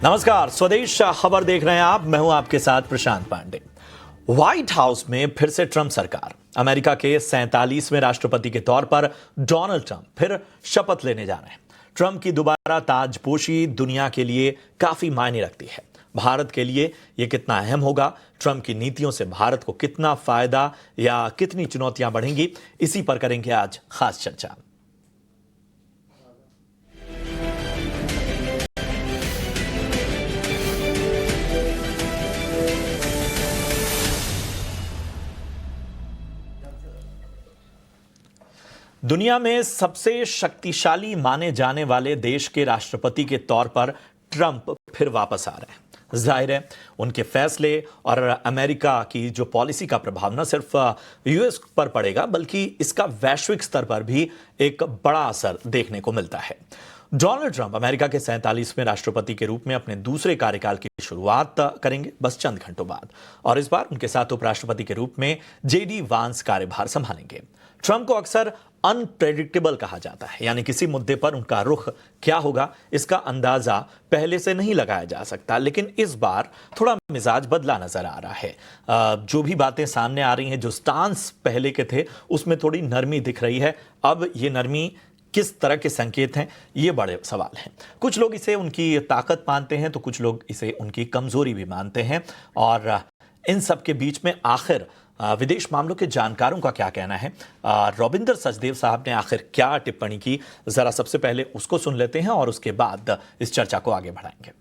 नमस्कार, स्वदेश खबर देख रहे हैं आप। मैं हूं आपके साथ प्रशांत पांडे। व्हाइट हाउस में फिर से ट्रंप सरकार। अमेरिका के 47वें राष्ट्रपति के तौर पर डोनाल्ड ट्रंप फिर शपथ लेने जा रहे हैं। ट्रंप की दोबारा ताजपोशी दुनिया के लिए काफी मायने रखती है। भारत के लिए यह कितना अहम होगा, ट्रंप की नीतियों से भारत को कितना फायदा या कितनी चुनौतियां बढ़ेंगी, इसी पर करेंगे आज खास चर्चा। दुनिया में सबसे शक्तिशाली माने जाने वाले देश के राष्ट्रपति के तौर पर ट्रंप फिर वापस आ रहे हैं। जाहिर है, उनके फैसले और अमेरिका की जो पॉलिसी का प्रभाव न सिर्फ यूएस पर पड़ेगा, बल्कि इसका वैश्विक स्तर पर भी एक बड़ा असर देखने को मिलता है। डोनाल्ड ट्रंप अमेरिका के 47वें राष्ट्रपति के रूप में अपने दूसरे कार्यकाल की शुरुआत करेंगे बस चंद घंटों बाद, और इस बार उनके साथ उपराष्ट्रपति के रूप में जेडी वांस कार्यभार संभालेंगे। ट्रंप को अक्सर अनप्रेडिक्टेबल कहा जाता है, यानी किसी मुद्दे पर उनका रुख क्या होगा इसका अंदाजा पहले से नहीं लगाया जा सकता। लेकिन इस बार थोड़ा मिजाज बदला नजर आ रहा है। जो भी बातें सामने आ रही हैं, जो स्टांस पहले के थे उसमें थोड़ी नरमी दिख रही है। अब ये नरमी किस तरह के संकेत हैं, ये बड़े सवाल हैं। कुछ लोग इसे उनकी ताकत मानते हैं तो कुछ लोग इसे उनकी कमजोरी भी मानते हैं। और इन सब के बीच में आखिर विदेश मामलों के जानकारों का क्या कहना है। रविंदर सचदेव साहब ने आखिर क्या टिप्पणी की, जरा सबसे पहले उसको सुन लेते हैं और उसके बाद इस चर्चा को आगे बढ़ाएंगे।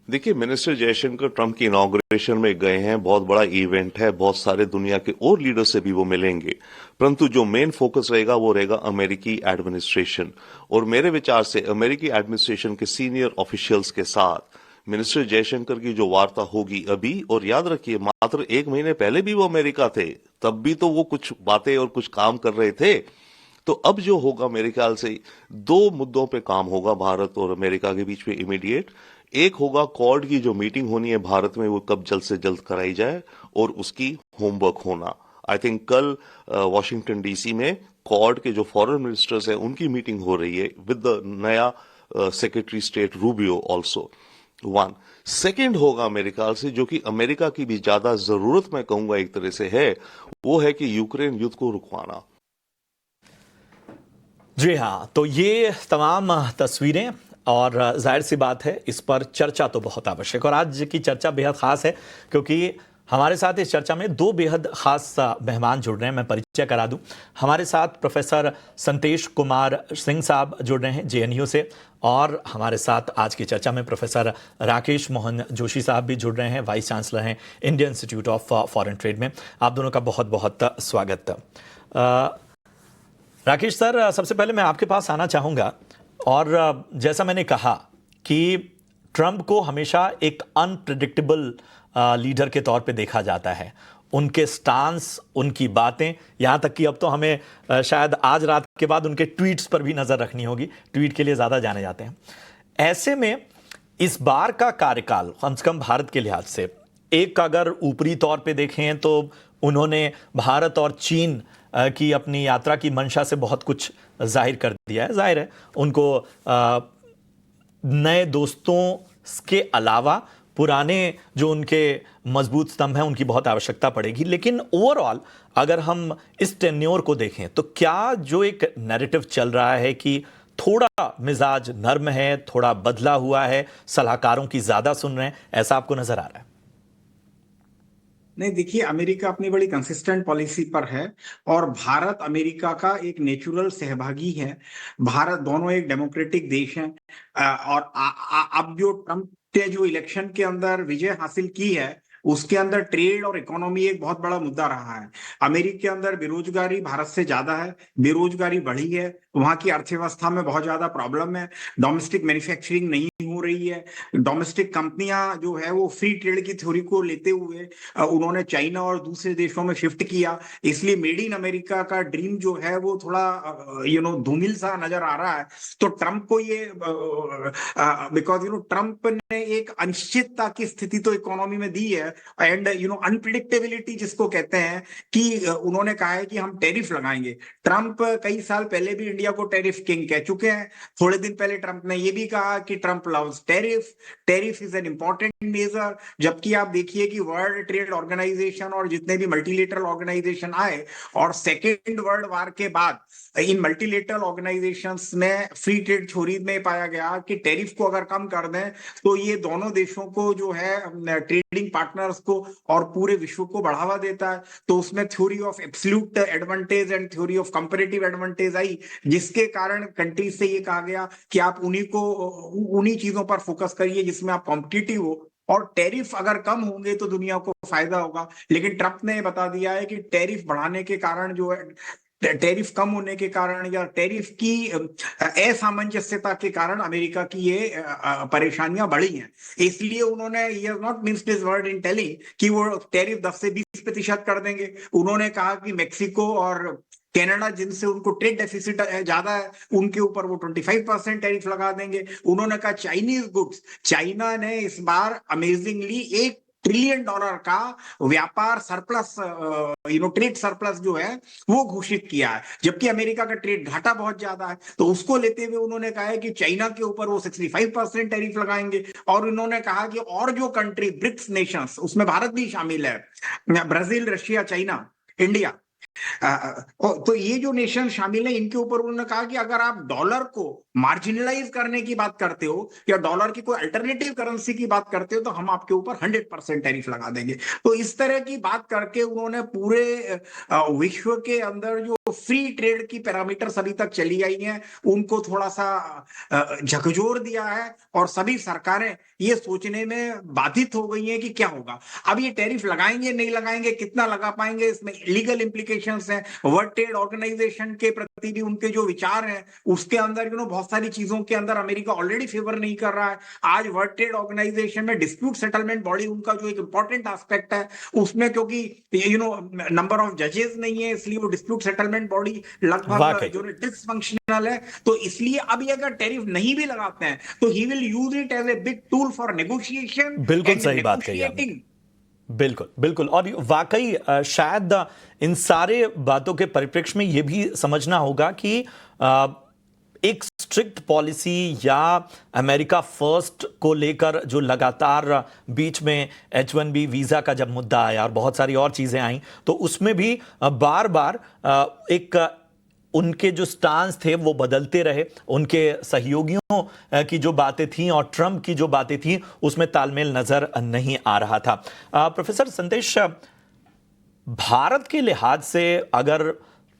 देखिए, मिनिस्टर जयशंकर ट्रंप की इनॉग्रेशन में गए हैं। बहुत बड़ा इवेंट है, बहुत सारे दुनिया के और लीडर से भी वो मिलेंगे, परंतु जो मेन फोकस रहेगा वो रहेगा अमेरिकी एडमिनिस्ट्रेशन। और मेरे विचार से अमेरिकी एडमिनिस्ट्रेशन के सीनियर ऑफिशियल्स के साथ मिनिस्टर जयशंकर की जो वार्ता होगी अभी, और याद रखिए मात्र 1 महीने पहले भी वो अमेरिका थे, तब भी तो वो कुछ बातें और कुछ काम कर रहे थे। तो अब जो होगा मेरे ख्याल से 2 मुद्दों पे काम होगा भारत और अमेरिका के बीच में इमीडिएट। एक होगा क्वाड की जो मीटिंग होनी है भारत में, वो कब जल्द से जल्द कराई जाए, और उसकी होमवर्क होना। आई थिंक कल वॉशिंगटन डीसी में क्वाड के जो फॉरेन मिनिस्टर्स हैं उनकी मीटिंग हो रही है विद द नया secretary state Rubio also. 1 second होगा मेरे ख्याल से, जो कि अमेरिका की भी ज्यादा जरूरत मैं कहूंगा एक तरह से है, वो है कि यूक्रेन युद्ध को रुकवाना। जी हाँ, तो ये तमाम तस्वीरें और जाहिर सी बात है इस पर चर्चा तो बहुत आवश्यक। और आज की चर्चा बेहद खास है क्योंकि हमारे साथ इस चर्चा में 2 बेहद खास मेहमान जुड़ रहे हैं। मैं परिचय करा दूं, हमारे साथ प्रोफेसर संतेश कुमार सिंह साहब जुड़ रहे हैं जेएनयू से, और हमारे साथ आज की चर्चा में प्रोफेसर राकेश मोहन जोशी साहब भी जुड़ रहे हैं, वाइस चांसलर हैं Indian institute of foreign trade में। आप दोनों का बहुत बहुत स्वागत। राकेश सर, सबसे पहले मैं आपके पास आना चाहूँगा, और जैसा मैंने कहा कि ट्रंप को हमेशा एक अनप्रेडिक्टेबल लीडर के तौर पे देखा जाता है। उनके स्टांस, उनकी बातें, यहाँ तक कि अब तो हमें शायद आज रात के बाद उनके ट्वीट्स पर भी नज़र रखनी होगी। ट्वीट के लिए ज़्यादा जाने जाते हैं। ऐसे में इस बार का कार्यकाल कम से कम भारत के लिहाज से, एक अगर ऊपरी तौर पे देखें तो उन्होंने भारत और चीन की अपनी यात्रा की मंशा से बहुत कुछ जाहिर कर दिया है। जाहिर है उनको नए दोस्तों के अलावा पुराने जो उनके मजबूत स्तंभ हैं उनकी बहुत आवश्यकता पड़ेगी। लेकिन ओवरऑल अगर हम इस टेन्योर को देखें तो क्या जो एक नैरेटिव चल रहा है कि थोड़ा मिजाज नर्म है, थोड़ा बदला हुआ है, सलाहकारों की ज्यादा सुन रहे हैं, ऐसा आपको नजर आ रहा है? नहीं, देखिए, अमेरिका अपनी बड़ी कंसिस्टेंट पॉलिसी पर है और भारत अमेरिका का एक नेचुरल सहभागी है। भारत दोनों एक डेमोक्रेटिक देश हैं। और अब जो ट्रंप ने जो इलेक्शन के अंदर विजय हासिल की है उसके अंदर ट्रेड और इकोनॉमी एक बहुत बड़ा मुद्दा रहा है। अमेरिका के अंदर बेरोजगारी भारत से ज्यादा है, बेरोजगारी बढ़ी है, वहां की अर्थव्यवस्था में बहुत ज्यादा प्रॉब्लम है, डोमेस्टिक मैन्युफैक्चरिंग नहीं हो रही है। डोमेस्टिक कंपनियां जो है वो फ्री ट्रेड की थ्योरी को लेते हुए उन्होंने चाइना और दूसरे देशों में शिफ्ट किया, इसलिए मेड इन अमेरिका का ड्रीम जो है वो थोड़ा धूमिल सा नजर आ रहा है। तो ट्रंप को ये बिकॉज ट्रंप ने एक अनिश्चितता की स्थिति तो इकोनॉमी में दी है, एंड अनप्रिडिक्टेबिलिटी जिसको कहते हैं कि उन्होंने कहा है कि हम टैरिफ लगाएंगे। ट्रंप कई साल पहले भी इंडिया को टैरिफ किंग कह चुके हैं। थोड़े दिन पहले ट्रंप ने यह भी कहा कि Trump loves tariff, tariff is an important measure. जबकि आप देखिए कि वर्ल्ड ट्रेड ऑर्गेनाइजेशन और जितने भी मल्टीलेटरल ऑर्गेनाइजेशन आए और सेकेंड वर्ल्ड वार के बाद इन मल्टीलेटरल ऑर्गेनाइजेशंस में फ्री ट्रेड थ्योरी में पाया गया कि टैरिफ को अगर कम कर दें तो ये दोनों देशों को जो है ट्रेडिंग पार्टनर्स को और पूरे विश्व को बढ़ावा देता है। तो उसमें theory of absolute advantage and theory of comparative advantage आई, जिसके कारण कंट्रीज से ये कहा गया कि आप उन्हीं चीजों पर फोकस करिए जिसमें आप कॉम्पिटिटिव हो, और टैरिफ अगर कम होंगे तो दुनिया को फायदा होगा। लेकिन ट्रंप ने बता दिया है कि टैरिफ बढ़ाने के कारण जो है, टैरिफ कम होने के कारण या टैरिफ की असामंजस्यता के कारण अमेरिका की ये परेशानियां बढ़ी हैं। इसलिए उन्होंने ये not means this word in telling कि वो टैरिफ 10 से 20% कर देंगे। उन्होंने कहा कि मेक्सिको और कनाडा जिनसे उनको ट्रेड डेफिसिट ज्यादा है उनके ऊपर वो 25% टैरिफ लगा देंगे। उन्होंने कहा चाइनीज गुड्स, चाइना ने इस बार अमेजिंगली $1 ट्रिलियन का व्यापार सरप्लस ट्रेड सरप्लस जो है वो घोषित किया है, जबकि अमेरिका का ट्रेड घाटा बहुत ज्यादा है। तो उसको लेते हुए उन्होंने कहा है कि चाइना के ऊपर वो 65% टैरिफ लगाएंगे। और उन्होंने कहा कि और जो कंट्री ब्रिक्स नेशंस, उसमें भारत भी शामिल है, ब्राजील, रशिया, चाइना, इंडिया, तो ये जो नेशन शामिल है इनके ऊपर उन्होंने कहा कि अगर आप डॉलर को मार्जिनलाइज करने की बात करते हो या डॉलर की कोई अल्टरनेटिव करेंसी की बात करते हो तो हम आपके ऊपर 100% टैरिफ लगा देंगे। तो इस तरह की बात करके उन्होंने पूरे विश्व के अंदर जो फ्री ट्रेड की पैरामीटर्स अभी तक चली आई हैं उनको थोड़ा सा झकझोर दिया है, और सभी सरकारें ये सोचने में बाधित हो गई हैं कि क्या होगा। अब ये टैरिफ लगाएंगे नहीं लगाएंगे, कितना लगा पाएंगे, इसमें लीगल इंप्लीकेशंस हैं। वर्ल्ड ट्रेड ऑर्गेनाइजेशन के प्रति भी उनके जो विचार हैं उसके अंदर बहुत सारी चीजों के अंदर अमेरिका ऑलरेडी फेवर नहीं कर रहा है। आज वर्ल्ड ट्रेड ऑर्गेनाइजेशन में डिस्प्यूट सेटलमेंट बॉडी उनका जो एक इंपॉर्टेंट एस्पेक्ट है उसमें, क्योंकि नंबर ऑफ जजेस नहीं है, इसलिए वो डिस्प्यूट सेटलमेंट बॉडी लगभग जो डिसफंक्शनल है। तो इसलिए अब ये अगर टैरिफ नहीं भी लगाते हैं तो he will use it as a big tool for negotiation. बिल्कुल सही बात कही आपने। बिल्कुल बिल्कुल, और वाकई शायद इन सारे बातों के परिप्रेक्ष्य में यह भी समझना होगा कि एक स्ट्रिक्ट पॉलिसी या अमेरिका फर्स्ट को लेकर जो लगातार बीच में H1B वीजा का जब मुद्दा आया और बहुत सारी और चीजें आई, तो उसमें भी बार बार एक उनके जो स्टांस थे वो बदलते रहे। उनके सहयोगियों की जो बातें थीं और ट्रंप की जो बातें थीं उसमें तालमेल नजर नहीं आ रहा था। प्रोफेसर संदेश, भारत के लिहाज से अगर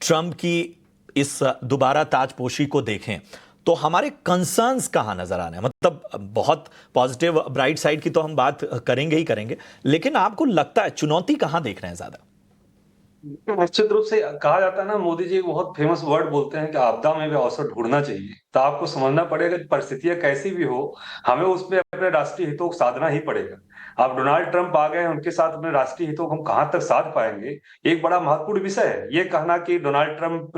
ट्रंप की इस दोबारा ताजपोशी को देखें तो हमारे कंसर्न्स कहां नजर आने हैं? मतलब बहुत पॉजिटिव ब्राइट साइड की तो हम बात करेंगे ही करेंगे, लेकिन आपको लगता है चुनौती कहां देख रहे हैं ज्यादा? निश्चित रूप से कहा जाता है ना, मोदी जी बहुत फेमस वर्ड बोलते हैं कि आपदा में भी अवसर ढूंढना चाहिए। तो आपको समझना पड़ेगा कि परिस्थितियां कैसी भी हो, हमें उसमें अपने राष्ट्रीय हितों को साधना ही पड़ेगा। अब डोनाल्ड ट्रंप आ गए, उनके साथ अपने राष्ट्रीय हितों को हम कहां तक साध पाएंगे, एक बड़ा महत्वपूर्ण विषय है। ये कहना कि डोनाल्ड ट्रंप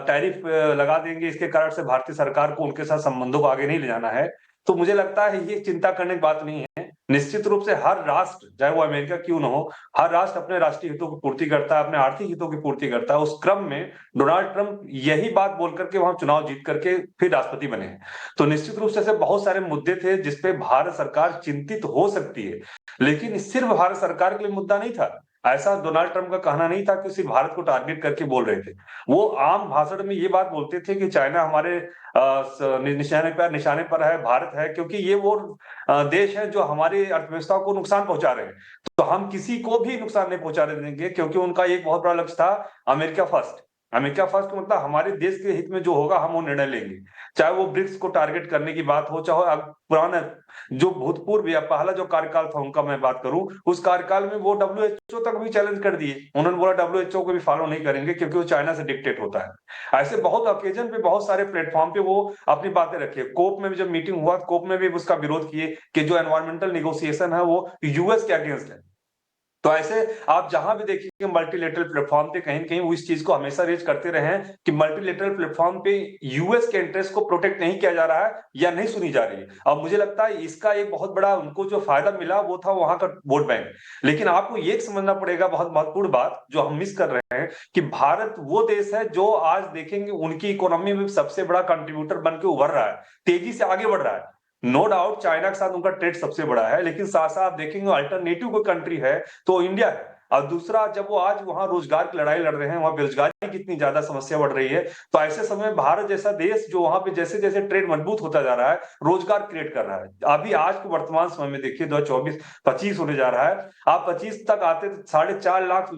टैरिफ लगा देंगे, इसके कारण से भारतीय सरकार को उनके साथ संबंधों को आगे नहीं ले जाना है, तो मुझे लगता है ये चिंता करने की बात नहीं है। निश्चित रूप से हर राष्ट्र, चाहे वो अमेरिका क्यों न हो, हर राष्ट्र अपने राष्ट्रीय हितों की पूर्ति करता है, अपने आर्थिक हितों की पूर्ति करता है। उस क्रम में डोनाल्ड ट्रंप यही बात बोल करके वहां चुनाव जीत करके फिर राष्ट्रपति बने हैं। तो निश्चित रूप से ऐसे बहुत सारे मुद्दे थे जिसपे भारत सरकार चिंतित हो सकती है, लेकिन सिर्फ भारत सरकार के लिए मुद्दा नहीं था। ऐसा डोनाल्ड ट्रंप का कहना नहीं था कि सिर्फ भारत को टारगेट करके बोल रहे थे। वो आम भाषण में ये बात बोलते थे कि चाइना हमारे निशाने पर है, भारत है, क्योंकि ये वो देश है जो हमारी अर्थव्यवस्था को नुकसान पहुंचा रहे हैं। तो हम किसी को भी नुकसान नहीं पहुंचाने देंगे, क्योंकि उनका एक बहुत बड़ा लक्ष्य था अमेरिका फर्स्ट। अमेरिका फर्स्ट का मतलब हमारे देश के हित में जो होगा हम वो निर्णय लेंगे, चाहे वो ब्रिक्स को टारगेट करने की बात हो, चाहे पुराना जो भूतपूर्व या पहला जो कार्यकाल था उनका मैं बात करूं, उस कार्यकाल में वो WHO तक भी चैलेंज कर दिए। उन्होंने बोला WHO को भी फॉलो नहीं करेंगे क्योंकि वो चाइना से डिक्टेट होता है। ऐसे बहुत ओकेजन पे, बहुत सारे प्लेटफॉर्म पे वो अपनी बातें रखे। कोप में भी जब मीटिंग हुआ, कोप में भी उसका विरोध किए कि जो एनवायरमेंटल निगोसिएशन है वो US के अगेंस्ट है। तो ऐसे आप जहां भी देखिए मल्टीलेटरल प्लेटफॉर्म पे कहीं न कहीं वो इस चीज को हमेशा रेज करते रहे हैं कि मल्टीलेटरल प्लेटफॉर्म पे यूएस के इंटरेस्ट को प्रोटेक्ट नहीं किया जा रहा है या नहीं सुनी जा रही है। अब मुझे लगता है इसका एक बहुत बड़ा उनको जो फायदा मिला वो था वहां का वोट बैंक। लेकिन आपको ये समझना पड़ेगा, बहुत महत्वपूर्ण बात जो हम मिस कर रहे हैं, कि भारत वो देश है जो आज देखेंगे उनकी इकोनॉमी में सबसे बड़ा कंट्रीब्यूटर बन के उभर रहा है, तेजी से आगे बढ़ रहा है। नो डाउट चाइना के साथ उनका ट्रेड सबसे बड़ा है, लेकिन साथ साथ आप देखेंगे अल्टरनेटिव कोई कंट्री है तो इंडिया है। और दूसरा, जब वो आज वहां रोजगार की लड़ाई लड़ रहे हैं, वहां बेरोजगारी की इतनी ज्यादा समस्या बढ़ रही है, तो ऐसे समय भारत जैसा देश जो वहां पे जैसे जैसे ट्रेड मजबूत होता जा रहा है, रोजगार क्रिएट कर रहा है। अभी आज के वर्तमान समय में देखिए 2024-25 होने जा रहा है, आप 25 तक आते 4.5 लाख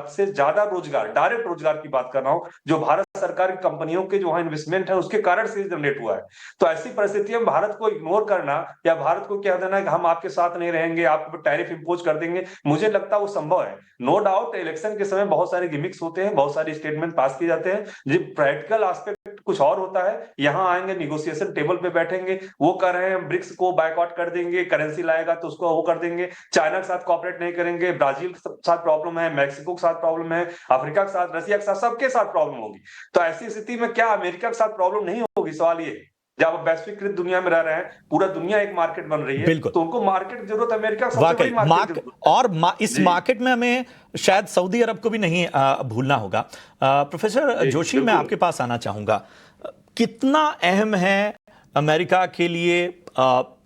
से ज्यादा रोजगार, डायरेक्ट रोजगार की बात कर रहा हूँ, जो भारत सरकार की कंपनियों के जो वहां इन्वेस्टमेंट है उसके कारण से जनरेट हुआ है। तो ऐसी परिस्थिति में भारत को इग्नोर करना या भारत को कह देना कि हम आपके साथ नहीं रहेंगे, आप टैरिफ इंपोज कर देंगे, मुझे लगता है वो संभव है। नो डाउट इलेक्शन के समय बहुत सारे गिमिक्स होते हैं, बहुत सारे स्टेटमेंट पास किए जाते हैं, जी प्रैक्टिकल एस्पेक्ट कुछ और होता है। यहाँ आएंगे, निगोशिएशन टेबल पे बैठेंगे, वो कर रहे हैं ब्रिक्स को बायकॉट कर देंगे, करेंसी लाएगा तो उसको वो कर देंगे, चाइना के साथ कॉपरेट नहीं करेंगे, ब्राजील के साथ प्रॉब्लम है, मैक्सिको के साथ प्रॉब्लम है, अफ्रीका के साथ, रसिया के साथ, सबके साथ प्रॉब्लम होगी। तो ऐसी स्थिति में क्या अमेरिका के साथ प्रॉब्लम नहीं होगी? सवाल ये, जब आप वैश्वीकृत दुनिया में रह रहे हैं, पूरा दुनिया एक मार्केट बन रही है, बिल्कुल। तो उनको मार्केट की जरूरत, अमेरिका सबसे वाकई बड़ी मार्केट की जरूरत है। और इस जी। मार्केट में हमें शायद सऊदी अरब को भी नहीं भूलना होगा। प्रोफेसर जी, जोशी, मैं बिल्कुल। आपके पास आना चाहूंगा। कितना अहम है अमेरिका के लिए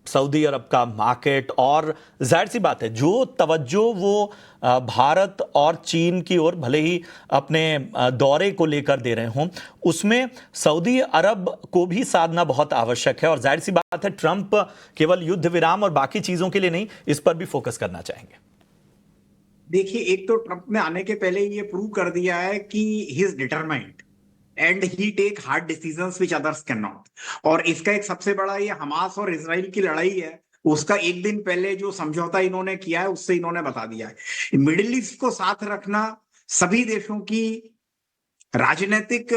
सऊदी अरब का मार्केट, और जाहिर सी बात है जो तवज्जो वो भारत और चीन की ओर भले ही अपने दौरे को लेकर दे रहे हों, उसमें सऊदी अरब को भी साधना बहुत आवश्यक है। और जाहिर सी बात है ट्रंप केवल युद्ध विराम और बाकी चीजों के लिए नहीं, इस पर भी फोकस करना चाहेंगे। देखिए, एक तो ट्रंप ने आने के पहले ये प्रूव कर दिया है कि he is determined and he take hard decisions which others can not. और इसका एक सबसे बड़ा ये हमास और इसराइल की लड़ाई है, उसका एक दिन पहले जो समझौता इन्होंने किया है उससे इन्होंने बता दिया है। मिडिल ईस्ट को साथ रखना सभी देशों की राजनीतिक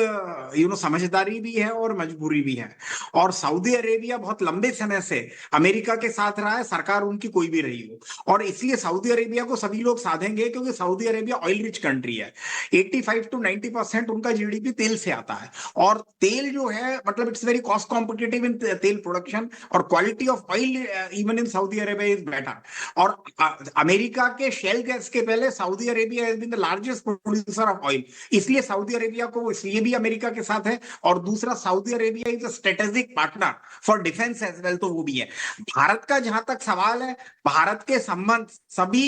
समझदारी भी है और मजबूरी भी है। और सऊदी अरेबिया बहुत लंबे समय से अमेरिका के साथ रहा है, सरकार उनकी कोई भी रही हो, और इसलिए सऊदी अरेबिया को सभी लोग साधेंगे क्योंकि Saudi Arabia oil rich country है। 85 to 90% उनका जीडीपी तेल से आता है, और तेल जो है मतलब it's very cost competitive in tel production, और quality of oil even in Saudi Arabia is better. और अमेरिका के शेल गैस के पहले Saudi Arabia has been the largest producer of oil, इसलिए सऊदी अरेबिया को इसलिए भी अमेरिका के साथ है। और दूसरा, Saudi Arabia is a strategic partner for defence as well, तो वो भी है। भारत का जहां तक सवाल है, भारत के संबंध सभी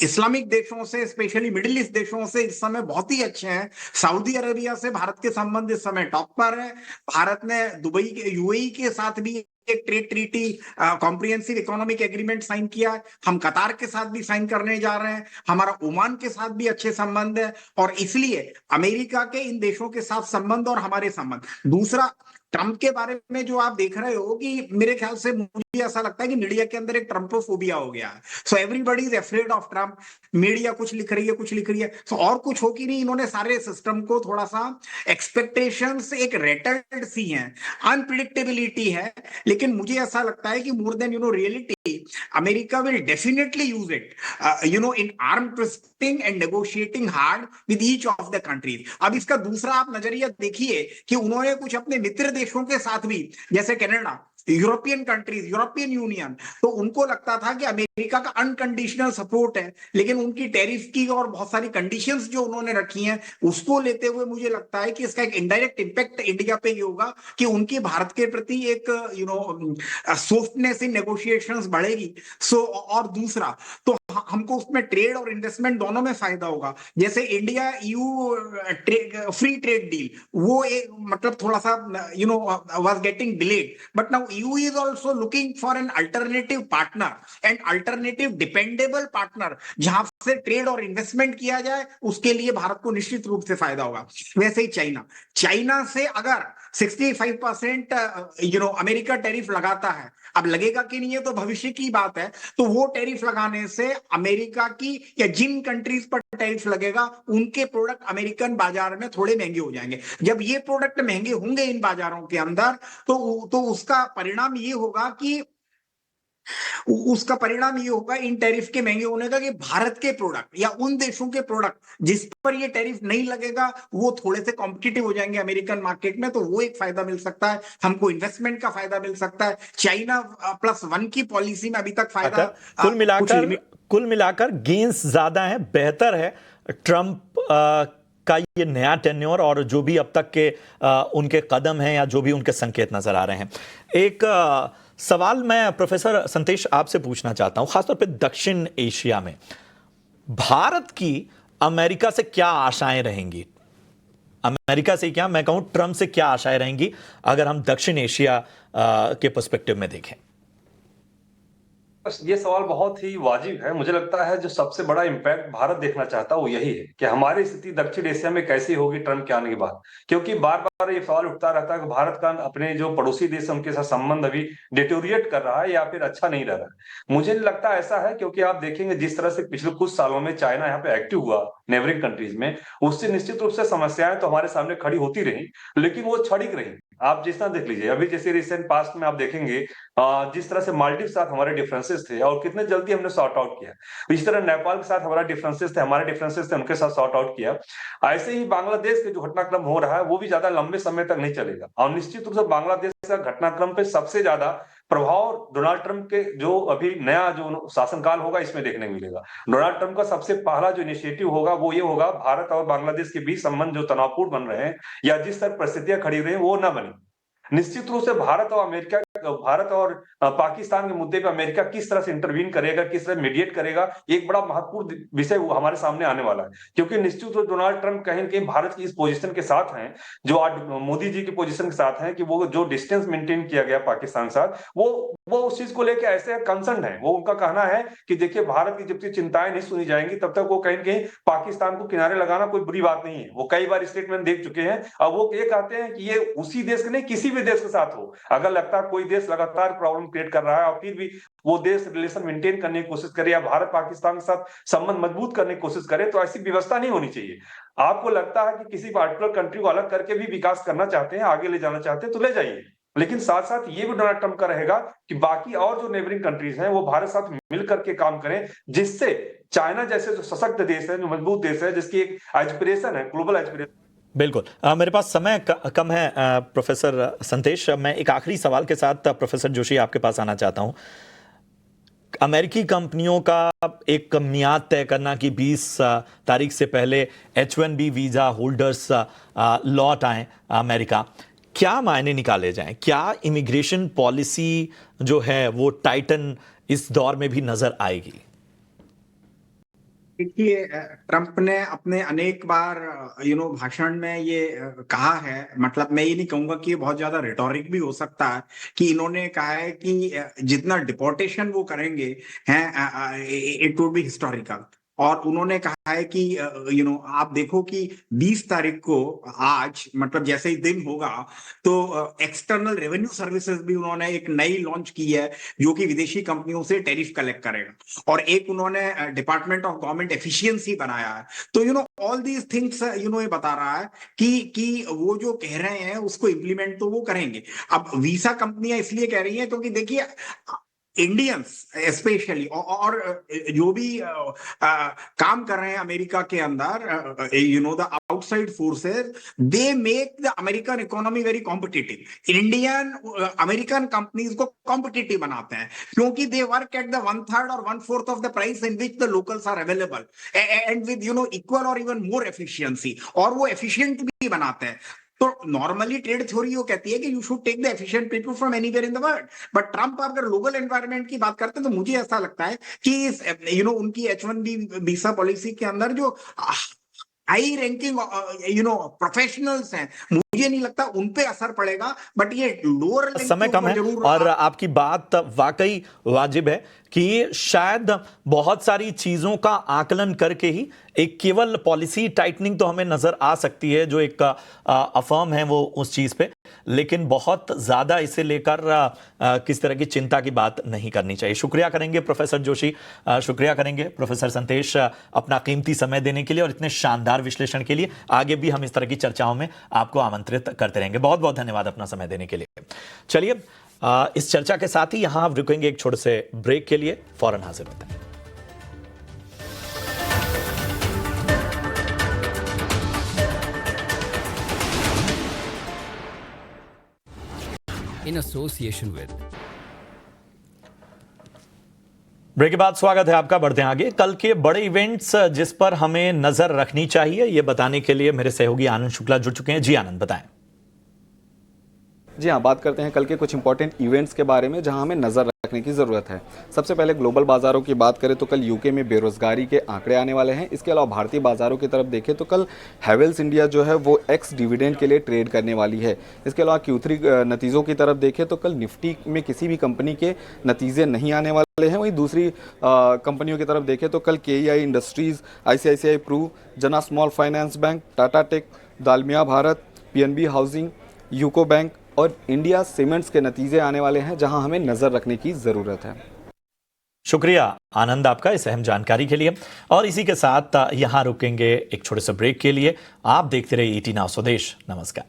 इस्लामिक देशों से, स्पेशली मिडिल ईस्ट देशों से इस समय बहुत ही अच्छे हैं। सऊदी अरेबिया से भारत के संबंध इस समय टॉप पर है। भारत ने दुबई के, यूएई के साथ भी एक trade treaty, comprehensive economic agreement sign किया है। हम कतार के साथ भी साइन करने जा रहे हैं, हमारा ओमान के साथ भी अच्छे संबंध है। और इसलिए अमेरिका के इन देशों के साथ संबंध और हमारे संबंध। दूसरा, ट्रंप के बारे में जो आप देख रहे हो कि मेरे ख्याल से मुझे ऐसा लगता है कि मीडिया के अंदर एक ट्रंपोफोबिया हो गया है। So everybody is afraid of Trump. Media कुछ लिख रही है, कुछ लिख रही है, सो और कुछ हो कि नहीं, इन्होंने सारे सिस्टम को थोड़ा सा, एक्सपेक्टेशंस एक रेटल्ड सी हैं, अनप्रिडिक्टेबिलिटी है। लेकिन मुझे ऐसा लगता है कि more than reality, America will definitely use it, in arm twisting and negotiating hard with each of the countries. अब इसका दूसरा आप नजरिया देखिए कि उन्होंने कुछ अपने मित्र देशों के साथ भी, जैसे Canada, European countries, European union, तो उनको लगता था कि अमेरिका का अनकंडीशनल सपोर्ट है, लेकिन उनकी टैरिफ की और बहुत सारी कंडीशंस जो उन्होंने रखी हैं उसको लेते हुए मुझे लगता है कि इसका एक इनडायरेक्ट इंपैक्ट इंडिया पे ये होगा कि उनकी भारत के प्रति एक सॉफ्टनेस इन नेगोशिएशंस बढ़ेगी। और दूसरा, तो हमको उसमें ट्रेड और इन्वेस्टमेंट दोनों में फायदा होगा। जैसे India EU free trade deal, वो मतलब थोड़ा सा was getting delayed, but now EU is also looking for an alternative partner and alternative dependable partner जहां से ट्रेड और इन्वेस्टमेंट किया जाए, उसके लिए भारत को निश्चित रूप से फायदा होगा। वैसे ही चाइना से अगर 65% अमेरिका टैरिफ लगाता है, अब लगेगा कि नहीं है तो भविष्य की बात है, तो वो टैरिफ लगाने से अमेरिका की या जिन कंट्रीज पर टैरिफ लगेगा उनके प्रोडक्ट अमेरिकन बाजार में थोड़े महंगे हो जाएंगे। जब ये प्रोडक्ट महंगे होंगे इन बाजारों के अंदर, तो उसका परिणाम ये होगा कि उसका परिणाम ये होगा इन टैरिफ के महंगे होने का कि भारत के प्रोडक्ट या उन देशों के प्रोडक्ट जिस पर ये टैरिफ नहीं लगेगा वो थोड़े से कॉम्पिटिटिव हो जाएंगे अमेरिकन मार्केट में, तो वो एक फायदा मिल सकता है हमको, इन्वेस्टमेंट का फायदा मिल सकता है। चाइना +1 की पॉलिसी में अभी तक फायदा कुल मिलाकर गेंस ज्यादा है, बेहतर है ट्रंप का ये नया टेन्योर और जो भी अब तक के उनके कदम हैं या जो भी उनके संकेत नजर आ रहे हैं। एक सवाल मैं प्रोफेसर संतेश आपसे पूछना चाहता हूं, खासतौर पे दक्षिण एशिया में भारत की अमेरिका से क्या आशाएं रहेंगी? अमेरिका से क्या, मैं कहूं ट्रंप से क्या आशाएं रहेंगी अगर हम दक्षिण एशिया के पर्सपेक्टिव में देखें? बस ये सवाल बहुत ही वाजिब है। मुझे लगता है जो सबसे बड़ा इम्पैक्ट भारत देखना चाहता है वो यही है कि हमारी स्थिति दक्षिण एशिया में कैसी होगी ट्रंप के आने के बाद। क्योंकि बार बार ये सवाल उठता रहता है कि भारत का अपने जो पड़ोसी देश है उनके साथ संबंध अभी डिटोरिएट कर रहा है या फिर अच्छा नहीं रह रहा है। मुझे नहीं लगता ऐसा है, क्योंकि आप देखेंगे जिस तरह से पिछले कुछ सालों में चाइना यहाँ पे एक्टिव हुआ नेबरिंग कंट्रीज में, उससे निश्चित रूप से समस्याएं तो हमारे सामने खड़ी होती रही, लेकिन वो क्षणिक रही। आप जिस तरह देख लीजिए, अभी जैसे रिसेंट पास्ट में आप देखेंगे जिस तरह से मालदीव के साथ हमारे डिफरेंसेस थे और कितने जल्दी हमने सॉर्ट आउट किया, इस तरह नेपाल के साथ हमारा डिफरेंसेस थे, हमारे डिफरेंसेस थे, उनके साथ सॉर्ट आउट किया। ऐसे ही बांग्लादेश के जो घटनाक्रम हो रहा है वो भी ज्यादा लंबे समय तक नहीं चलेगा और निश्चित रूप से बांग्लादेश का घटनाक्रम पे सबसे ज्यादा प्रभाव डोनाल्ड ट्रंप के जो अभी नया जो शासनकाल होगा इसमें देखने को मिलेगा। डोनाल्ड ट्रंप का सबसे पहला जो इनिशिएटिव होगा वो ये होगा, भारत और बांग्लादेश के बीच संबंध जो तनावपूर्ण बन रहे हैं या जिस तरह परिस्थितियां खड़ी हो रही है वो न बने। निश्चित रूप से भारत और पाकिस्तान के मुद्दे पे अमेरिका किस तरह से इंटरवीन करेगा, किस तरह मीडिएट करेगा, एक बड़ा महत्वपूर्ण विषय हमारे सामने आने वाला है। क्योंकि निश्चित रूप से डोनाल्ड ट्रंप कहीं न कहीं भारत की इस पोजीशन के साथ हैं, जो आज मोदी जी की पोजीशन के साथ हैं कि वो जो डिस्टेंस मेंटेन किया गया पाकिस्तान के साथ, वो उस चीज को लेकर ऐसे कंसर्न है। वो उनका कहना है कि देखिए भारत की जब तक चिंताएं नहीं सुनी जाएंगी तब तक वो कहीं न कहीं पाकिस्तान को किनारे लगाना कोई बुरी बात नहीं है। वो कई बार स्टेटमेंट देख चुके हैं और वो ये कहते हैं कि ये उसी देश के नहीं किसी भी देश के साथ हो, अगर लगता है कोई देश लगातार प्रॉब्लम क्रिएट कर रहा है और फिर भी वो देश रिलेशन मेंटेन करने की कोशिश करे या भारत पाकिस्तान के साथ संबंध मजबूत करने की कोशिश करे, तो ऐसी व्यवस्था नहीं होनी चाहिए। आपको लगता है कि किसी पार्टिकुलर कंट्री को अलग करके भी विकास करना चाहते हैं, आगे ले जाना चाहते हैं तो ले जाइए, लेकिन साथ साथ ये भी डोनाल्ड ट्रंप का रहेगा कि बाकी और जो नेबरिंग कंट्रीज हैं वो भारत साथ मिल करके काम करें, जिससे चाइना जैसे जो सशक्त देश है, जो मजबूत देश है, जिसकी एक एस्पिरेशन है, ग्लोबल एस्पिरेशन। बिल्कुल, मेरे पास समय कम है प्रोफेसर संतेश, मैं एक आखिरी सवाल के साथ प्रोफेसर जोशी आपके पास आना चाहता हूं। अमेरिकी कंपनियों का एक मियाद तय करना कि 20 तारीख से पहले H1B वीजा होल्डर्स लौट आए अमेरिका, क्या मायने निकाले जाएं? क्या इमिग्रेशन पॉलिसी जो है वो टाइटन इस दौर में भी नजर आएगी? देखिए, ट्रंप ने अपने अनेक बार भाषण में ये कहा है, मतलब मैं ये नहीं कहूंगा कि ये बहुत ज्यादा रिटोरिक भी हो सकता है, कि इन्होंने कहा है कि जितना डिपोर्टेशन वो करेंगे हैं इट वुड बी हिस्टोरिकल। और उन्होंने कहा है कि आप देखो कि 20 तारीख को आज मतलब जैसे ही दिन होगा तो एक्सटर्नल रेवेन्यू सर्विसेज भी उन्होंने एक नई लॉन्च की है जो कि विदेशी कंपनियों से टैरिफ कलेक्ट करेगा, और एक उन्होंने डिपार्टमेंट ऑफ गवर्नमेंट एफिशिएंसी बनाया है। तो ऑल दीज थिंग्स ये बता रहा है कि वो जो कह रहे हैं उसको इम्प्लीमेंट तो वो करेंगे। अब वीसा कंपनियां इसलिए कह रही हैं क्योंकि देखिए इंडियंस स्पेशली और जो भी काम कर रहे हैं अमेरिका के अंदर, the outside forces, they make the American economy very competitive. American companies को कॉम्पिटिटिव बनाते हैं क्योंकि दे वर्क एट द 1/3 और 1/4 of the price in which the locals are available and with equal और इवन मोर एफिशिएंसी, और वो efficient भी बनाते हैं। तो नॉर्मली ट्रेड थ्योरी वो कहती है कि you should take the efficient people from anywhere in the world, but Trump अगर ग्लोबल एनवायरनमेंट की बात करते हैं तो मुझे ऐसा लगता है कि उनकी H1B वीसा पॉलिसी के अंदर जो हाई रैंकिंग प्रोफेशनल्स हैं, मुझे नहीं लगता उन पे असर पड़ेगा, बट ये लोअर समय कम है और आपकी बात वाकई वाजिब है कि शायद बहुत सारी चीजों का आकलन करके ही एक केवल पॉलिसी टाइटनिंग तो हमें नजर आ सकती है, जो एक अफर्म है वो उस चीज पे, लेकिन बहुत ज्यादा इसे लेकर किस तरह की चिंता की बात नहीं करनी चाहिए। शुक्रिया करेंगे प्रोफेसर जोशी, शुक्रिया करेंगे प्रोफेसर संतेश अपना कीमती समय देने के लिए और इतने शानदार विश्लेषण के लिए। आगे भी हम इस तरह की चर्चाओं में आपको आमंत्रित करते रहेंगे। बहुत बहुत धन्यवाद अपना समय देने के लिए। चलिए इस चर्चा के साथ ही यहां हम रुकेंगे एक छोटे से ब्रेक के लिए, फौरन हाजिर होते हैं। in association with ब्रेक के बाद स्वागत है आपका। बढ़ते हैं आगे। कल के बड़े इवेंट्स जिस पर हमें नजर रखनी चाहिए, ये बताने के लिए मेरे सहयोगी आनंद शुक्ला जुड़ चुके हैं। जी आनंद, बताएं। जी हाँ, बात करते हैं कल के कुछ इंपॉर्टेंट इवेंट्स के बारे में जहां हमें नज़र रखने की ज़रूरत है। सबसे पहले ग्लोबल बाज़ारों की बात करें तो कल यूके में बेरोज़गारी के आंकड़े आने वाले हैं। इसके अलावा भारतीय बाज़ारों की तरफ देखें तो कल हैवेल्स इंडिया जो है वो एक्स डिविडेंड के लिए ट्रेड करने वाली है। इसके अलावा Q3 नतीजों की तरफ देखें तो कल निफ्टी में किसी भी कंपनी के नतीजे नहीं आने वाले हैं। वहीं दूसरी कंपनियों की तरफ देखें तो कल KEI Industries, ICICI Pru, Jana Small Finance Bank, Tata Tech, Dalmia Bharat, PNB Housing, UCO Bank और इंडिया सीमेंट्स के नतीजे आने वाले हैं, जहां हमें नजर रखने की जरूरत है। शुक्रिया आनंद आपका इस अहम जानकारी के लिए। और इसी के साथ यहां रुकेंगे एक छोटे से ब्रेक के लिए। आप देखते रहिए ET नाउ स्वदेश। नमस्कार।